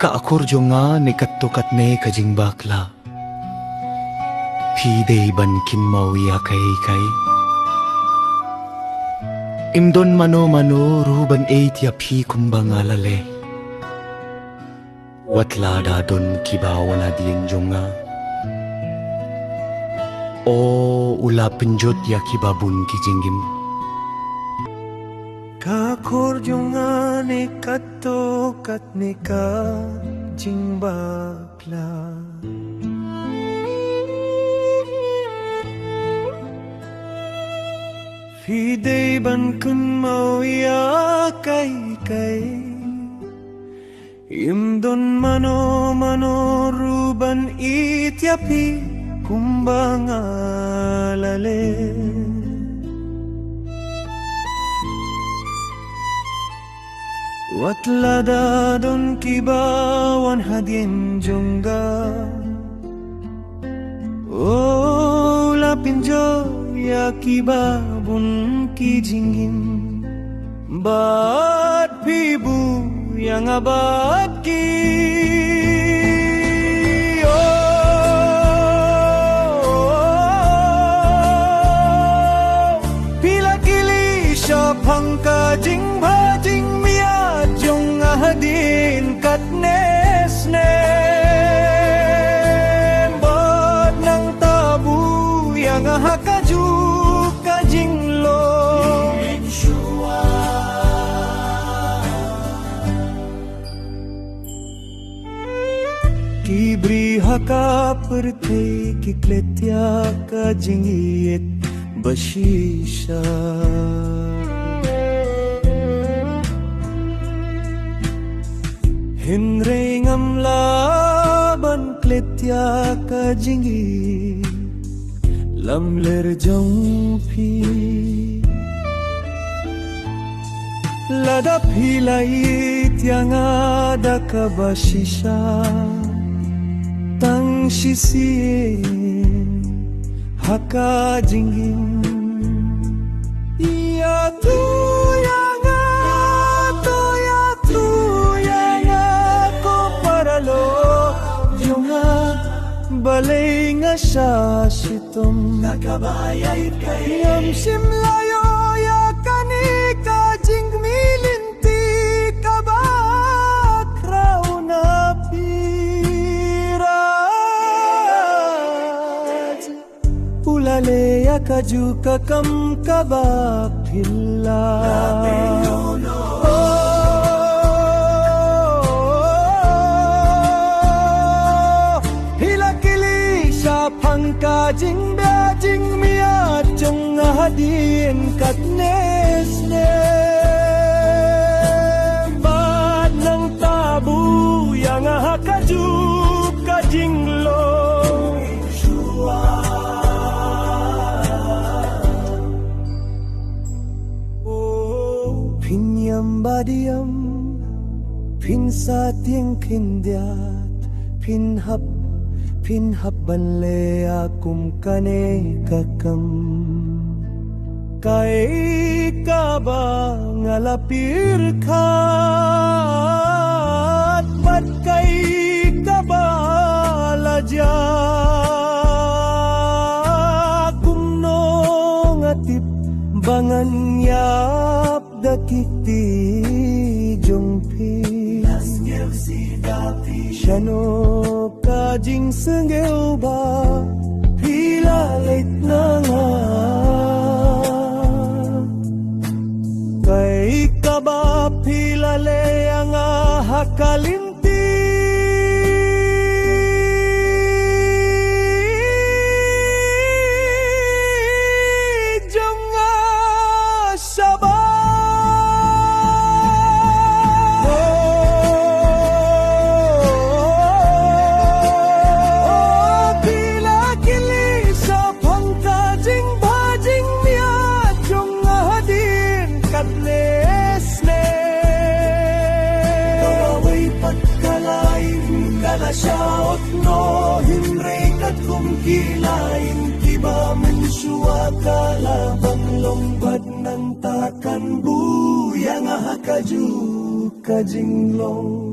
Kaakorjo nga ni katukat ne kajing bakla. Pidey ban kinmauya kay. Imdon mano ruban eitia pi kumbangalale. Watla dadon kibawana din jonga. O ula penjot ya kibabun kijinggim. Kakorjo nga ni katukat ni kajing bakla. Pidey ban kun mauya kay. Imdon mano ruban ityapi kumbangalale. Watlada don kibawan hadien jongga. Oh lapinjo ya kibabun kijinggim. Bat pibu yang abad ki. Oh, pila kili siya pangkajing bajing miya jong ahadin katnesne. Bat ng tabu yang ahakaju kajing lo. Kibri haka perte kikletya ka jingit bashisha. Hinre ngam laban kletya ka jingit lamler jong pi. Lada pilait yang ada ka bashisha. Tang sisiin haka jinggin. Ya tu yang ko paralo junga balay nga siya sitom nakabayay kay yam simlayo ya kanika jing milinti kabakraw na ulale ya kaju kakam kabab hilla. Hila kili siya pangkajing bajing miat jong ahadin katnesne. Bad ng tabu yang ahakaju kajing lo. Pinyam badiyam pinsat yang kindiat pinhab banle akum kane kakam kay kaba ngalapir kat pat kay kaba laja kumno ngatip bangan yap dakiti jongpi shano kajing senggeu ba pilalit na nga kay kaba pilale ang hakalinti jong saba. Siyaot no hinre kat kumkilain kiba mensuwa kalabang lombat ng takan buyang hakaju kajinglong.